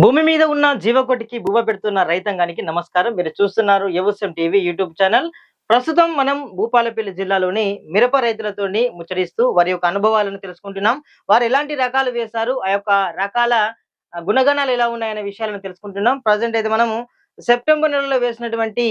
భూమి మీద ఉన్న జీవకోటికి బువ్వ పెడుతున్న రైతాంగానికి నమస్కారం. మీరు చూస్తున్నారు యవస్యం టీవీ యూట్యూబ్ ఛానల్. ప్రస్తుతం మనం భూపాలపల్లి జిల్లాలోని మిరప రైతులతోని ముచ్చరిస్తూ వారి యొక్క అనుభవాలను తెలుసుకుంటున్నాం. వారు ఎలాంటి రకాలు వేశారు, ఆ యొక్క రకాల గుణగణాలు ఎలా ఉన్నాయనే విషయాలను తెలుసుకుంటున్నాం. ప్రజెంట్ అయితే మనము సెప్టెంబర్ నెలలో వేసినటువంటి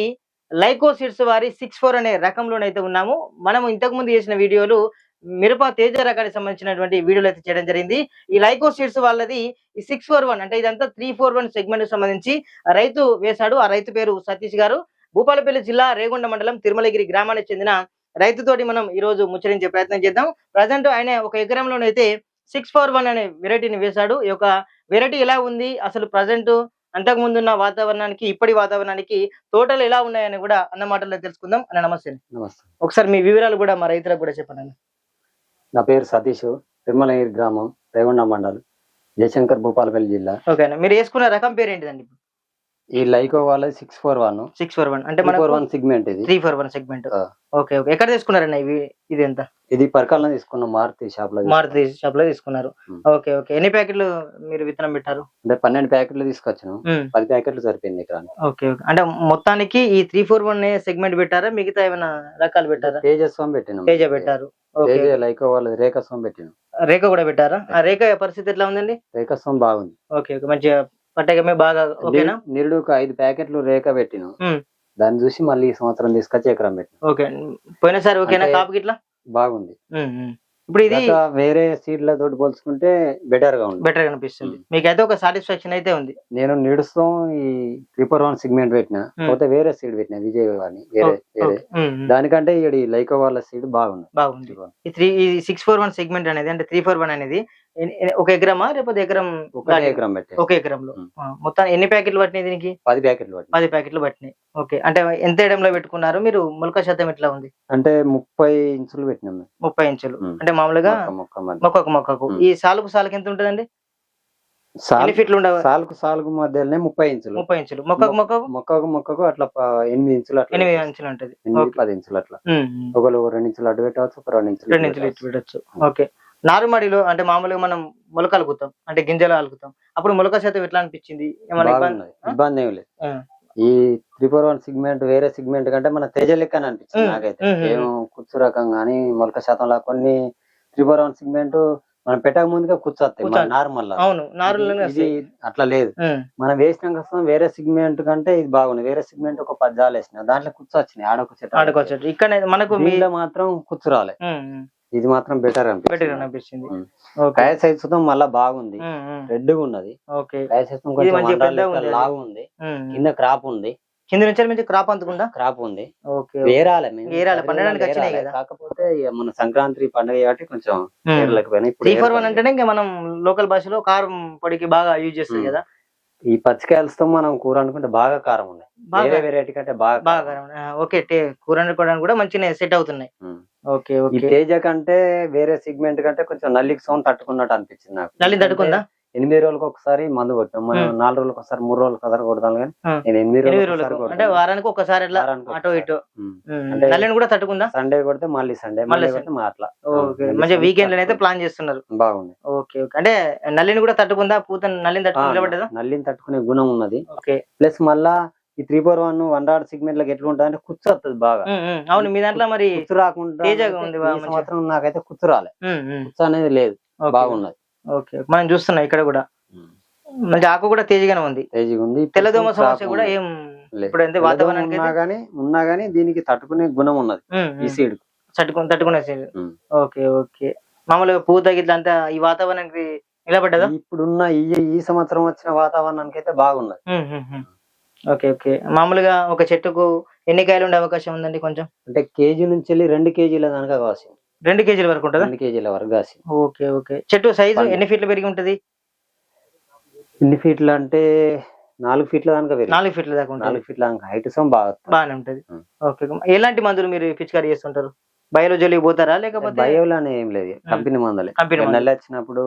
లైకో సీడ్స్ వారి 64 అనే రకంలోనైతే ఉన్నాము. మనం ఇంతకు ముందు చేసిన వీడియోలు మిరప తేజ రకానికి సంబంధించినటువంటి వీడియోలు అయితే చేయడం జరిగింది. ఈ లైకో సీడ్స్ వాళ్ళది ఈ 641 అంటే ఇదంతా 341 సెగ్మెంట్ కి సంబంధించి రైతు వేశాడు. ఆ రైతు పేరు సతీష్ గారు. భూపాలపల్లి జిల్లా రేగొండ మండలం తిరుమలగిరి గ్రామానికి చెందిన రైతుతోటి మనం ఈ రోజు ముచ్చరించే ప్రయత్నం చేద్దాం. ప్రజెంట్ ఆయన ఒక ఎకరంలోనైతే 641 అనే వెరైటీని వేశాడు. ఈ యొక్క వెరైటీ ఎలా ఉంది, అసలు ప్రజెంట్ అంతకు ముందున్న వాతావరణానికి ఇప్పటి వాతావరణానికి తోటలు ఎలా ఉన్నాయని కూడా అన్న మాటల్లో తెలుసుకుందాం. అన్న నమస్తే. నమస్తే. ఒకసారి మీ వివరాలు కూడా మా రైతులకు కూడా చెప్పండి. నా పేరు సతీష్, తిరుమలగిరి గ్రామం, రేగొండ మండలం, జయశంకర్, భూపాలపల్లి జిల్లా. ఓకే, మీరు వేసుకున్న రకం పేరు ఏంటిదండి? ఈ లైకో వాళ్ళది 641 అంటే మనకు 641 సెగ్మెంట్. ఇది 341 సెగ్మెంట్. ఓకే ఓకే, ఎక్కడ తీసుకున్నారన్న ఇది ఎంత? ఇది పరకాలను తీసుకున్నాం, మారుతి షాప్ లో. మారుతి షాప్ లో తీసుకున్నారు. ఓకే ఓకే, ఎన్ని ప్యాకెట్లు మీరు విత్తనం పెట్టారు? అంటే 12 ప్యాకెట్లు తీసుకొచ్చాను. 10 ప్యాకెట్లు సరిపోయింది ఎకరానికి. ఓకే ఓకే, అంటే మొత్తానికి ఈ 341 సెగ్మెంట్ పెట్టారా, మిగతా ఏమైనా రకాలు పెట్టారా? తేజస్వం పెట్టినాం. తేజ పెట్టారు. తేజ లైకో వాళ్ళది రేఖస్వం పెట్టినాం. రేఖ కూడా పెట్టారా? ఆ రేఖ పరిస్థితి ఎట్లా ఉందండి? రేఖస్వం బాగుంది. ఓకే ఓకే, మంచిగా పట్టకమే బాగా ఓకేనా? నిరుడు 5 ప్యాకెట్లు రేఖ పెట్టినాం. దాన్ని చూసి మళ్ళీ ఈ సంవత్సరం తీసుకొచ్చి ఎకరం పెట్టినాం. ఓకే, పోయినసారి ఓకేనా కాపుకి ఇట్లా బాగుంది. ఇప్పుడు ఇది వేరే సీడ్ల తోటి పోల్చుకుంటే బెటర్ గా ఉంది. బెటర్ అనిపిస్తుంది. మీకైతే ఒక సాటిస్ఫాక్షన్ అయితే ఉంది. నేను నిడుస్తాం ఈ 341 సెగ్మెంట్ పెట్టినా, పోతే వేరే సీడ్ పెట్టినా, విజయ్ అని వేరే దానికంటే ఈ లైకో వాళ్ళ సీడ్ బాగుంది. ఈ 641 సెగ్మెంట్ అనేది అంటే 341 అనేది ఒక ఎకరమా లేకపోతే ఎకరం? ఎకరం పెట్టి ఒక ఎకరంలో మొత్తం ఎన్ని ప్యాకెట్లు పట్టినాయి దీనికి? 10 ప్యాకెట్లు 10 ప్యాకెట్లు పట్టినాయి. ఓకే, అంటే ఎంత ఎడంలో పెట్టుకున్నారు మీరు? మొలక శాతం ఎట్లా ఉంది? అంటే 30 ఇంచులు పెట్టినాం. 30 ఇంచులు అంటే మామూలుగా మొక్కకు ఈ సాలుకు ఎంత ఉంటదండి? సాలుకు మధ్యలోనే 30 ఇంచులు. 30 ఇంచులు మొక్కకు అట్లా 8 ఇంచులు. 8 ఇంచులు ఉంటది. 10 ఇంచులు అట్లా. ఒకరు 2 ఇంచులు అడ్డు పెట్టవచ్చు, ఒక 2 ఇంచులు ఇటు పెట్టచ్చు. ఓకే, నారుమడిలో అంటే మామూలుగా మనం మొలక అలుకుతాం, అంటే గింజలు అలుకుతాం, అప్పుడు మొలక శాతం ఎట్లా అనిపించింది? ఏమైనా ఇబ్బంది ఏమి లేదు. ఈ 341 సెగ్మెంట్ వేరే సెగ్మెంట్ కంటే మన తేజ లెక్క అనిపించింది నాకైతే. ఏం కుచ్చు రకం గానీ మొలక శాతం లా కొన్ని 341 సెగ్మెంట్ మనం పెట్టక ముందుగా కూర్చొస్తాయి నార్మల్. అట్లా లేదు. మనం వేసినాక వేరే సిగ్మెంట్ కంటే ఇది బాగుంది. వేరే సిగ్మెంట్ ఒక 10 జాలు వేసిన దాంట్లో కూర్చొచ్చినాయి, ఆడొచ్చాయి. ఇక్కడ మనకు మాత్రం కూర్చురాలే. ఇది మాత్రం బెటర్ అనిపిస్తుంది. కాయ సైజ్ మళ్ళా బాగుంది, రెడ్ గా ఉన్నది. కాయ సైజ్ లావు ఉంది, కింద క్రాప్ ఉంది. కింద నుంచి క్రాప్ అంతకుండా క్రాప్ ఉంది. కాకపోతే మన సంక్రాంతి పండుగ కాబట్టి కొంచెం 341 అంటేనే ఇంకా మనం లోకల్ భాషలో కారం పొడికి బాగా యూజ్ చేస్తాం కదా. ఈ పచ్చికాయలతో మనం కూర అనుకుంటే బాగా కారం ఉన్నాయి. వేరే వెరైటీ కంటే బాగా కారం. ఓకే, కూర అనుకోవడానికి కూడా మంచిగా సెట్ అవుతున్నాయి. ఓకే ఈ తేజ కంటే వేరే సెగ్మెంట్ కంటే కొంచెం నల్లికి సౌండ్ తట్టుకున్నట్టు అనిపించింది నాకు. నల్లి తట్టుకుందా? 8 రోజులకు ఒకసారి మందు కొట్టాం. మనం 4 రోజులకు ఒకసారి 3 రోజులకు ఒకసారి కొడతాం. కానీ నేను 8 రోజులకు అంటే వారానికి ఒకసారి అటో ఇటో. నల్లిని కూడా తట్టుకుందా? సండే కొడితే మళ్ళీ సండే అట్లా. మంచిగా వీకెండ్ లో అయితే ప్లాన్ చేస్తున్నారు. బాగుంది. ఓకే ఓకే, అంటే నల్లిని కూడా తట్టుకుందా? పూత నల్లిని తట్టుకుందా? నల్లిని తట్టుకునే గుణం ఉన్నది. ప్లస్ మళ్ళా ఈ 341 100 సెగ్మెంట్ లకు ఎట్లా ఉంటుంది అంటే కుచ్చు వస్తుంది బాగా. అవును, మీ దాంట్లో మరి కుచ్చు రాకుండా సంవత్సరం నాకైతే కుచ్చు రాలే. కుచ్చు అనేది లేదు, బాగున్నది. ఓకే, మనం చూస్తున్నాం ఇక్కడ కూడా మంచి ఆకు కూడా తేజగానే ఉంది. తెల్లదోమ సమస్య కూడా ఏం ఇప్పుడు వాతావరణానికి ఉన్నా గానీ దీనికి తట్టుకునే గుణం ఉన్నది ఈ సీడ్. తట్టుకునే సీడ్. ఓకే ఓకే, మామూలుగా పూత గిట్ల అంతా ఈ వాతావరణానికి నిలబడ్డదా? ఇప్పుడున్న ఈ సంవత్సరం వచ్చిన వాతావరణానికి అయితే బాగున్నది. ఓకే ఓకే, మామూలుగా ఒక చెట్టుకు ఎన్ని కాయలు ఉండే అవకాశం ఉందండి? కొంచెం అంటే కేజీ నుంచి 2 కేజీల దాకా కాసి 2 కేజీల వరకు ఉంటుందా? 2 కేజీల వరకు కాసి. ఓకే ఓకే, చెట్టు సైజు ఎన్ని ఫీట్లు పెరిగి ఉంటది? ఎన్ని ఫీట్లు అంటే 4 ఫీట్ల దాకా. 4 ఫీట్ల దాకా ఉంటుంది. 4 ఫీట్ల దాకా హైట్ బాగానే ఉంటది. ఓకే, ఎలాంటి మందులు మీరు పిచికారీ చేస్తుంటారు? బయోలో పోతారా లేకపోతే? బయోలో ఏం లేదు, కంపెనీ మందులే. నెల వచ్చినప్పుడు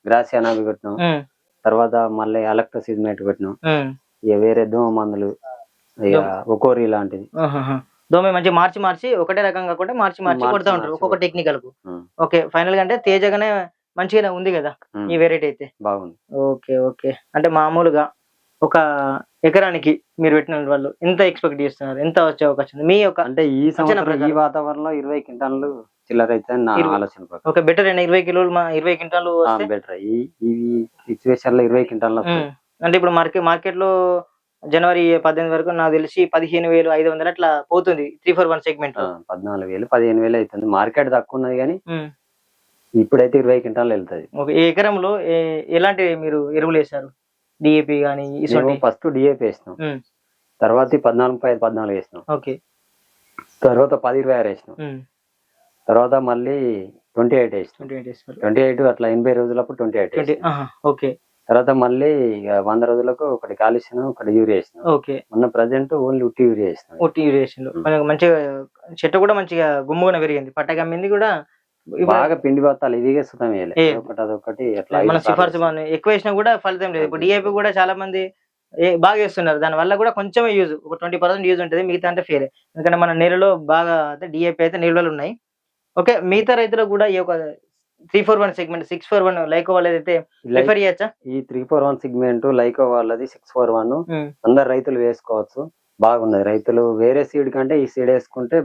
గ్రాసియా నాబి కొట్టినాం, తర్వాత మళ్ళీ అలెక్ట్రోసిజ్మేట్ కొట్టినాం. ఇక వేరే దోమ మందులు, ఒకోరి లాంటిది. దోమ మంచి మార్చి ఒకటే రకంగా కూడా మార్చి కొడతా ఉంటారు ఒక్కొక్క టెక్నికల్ కు. ఓకే, ఫైనల్ గా అంటే తేజగానే మంచిగానే ఉంది కదా ఈ వెరైటీ అయితే. బాగుంది. Okay okay. అంటే మామూలుగా ఒక ఎకరానికి మీరు పెట్టిన వాళ్ళు ఎంత ఎక్స్పెక్ట్ చేస్తున్నారు, ఎంత వచ్చే అవకాశం ఉంది మీ యొక్క అంటే ఈ సంవత్సరం ఈ ప్రకారం? వాతావరణంలో 20 క్వింటాలు చిల్లర అయితే నా 20. ఆలోచన ప్రకారం. ఓకే, బెటర్ అయినా 20 కిలోలు 20 క్వింటాలు వస్తే బెటర్ ఈ సిచ్యువేషన్ లో 20 క్వింటాలు అంటే ఇప్పుడు మార్కెట్ లో జనవరి 18 వరకు నాకు తెలిసి 15,500 అట్లా పోతుంది 341 సెగ్మెంట్. 14,000 15,000 అవుతుంది. మార్కెట్ తక్కువ ఉన్నది కానీ ఇప్పుడైతే 20 క్వింటాలు వెళ్తుంది. ఓకే. ఈ ఎకరంలో ఎలాంటి మీరు ఎరువులు వేశారు? డిఏపి గానీ ఫస్ట్ డిఏపి వేసినాం, తర్వాత 14 వేసినాం, ఓకే, తర్వాత 10-26 వేసినాం, తర్వాత మళ్ళీ 28 వేసినాం. 28 అట్లా 80 రోజులప్పుడు 28 ఓకే. తర్వాత మళ్ళీ 100 రోజులకు ఒకటి కాలుష్యం ఒకటి యూరియా వేసినాం. ఓకే. మొన్న ప్రజెంట్ ఓన్లీ ఉట్టి యూరియా వేసినాం. ఉట్టి యూరియా మనకు మంచిగా చెట్టు కూడా మంచిగా గుమ్ముగా పెరిగింది, పట్ట కమ్మింది కూడా బాగా పిండి బత్తాలు ఇదిగే సుతం ఒకటి అదొకటి అట్లా మన సిఫార్సు ఎక్కువ వేసినా కూడా ఫలితం లేదు. ఇప్పుడు డిఏపి కూడా చాలా మంది బాగా వేస్తున్నారు, దాని వల్ల కూడా కొంచెం యూజ్, ఒక 20% యూజ్ ఉంటుంది, మిగతా అంటే ఫెయిల్. ఎందుకంటే మన నీళ్ళలో బాగా డిఏపి అయితే నిల్వలు ఉన్నాయి. ఓకే, మిగతా రైతులకు కూడా ఈ యొక్క 341 సెగ్మెంట్ 641 లైకో వాళ్ళైతే రిఫర్ చేయొచ్చా? ఈ 341 సెగ్మెంట్ లైకో వాళ్ళది 641 అందరు రైతులు వేసుకోవచ్చు, బాగున్నది. రైతులు వేరే సీడ్ కంటే ఈ సీడ్ వేసుకుంటే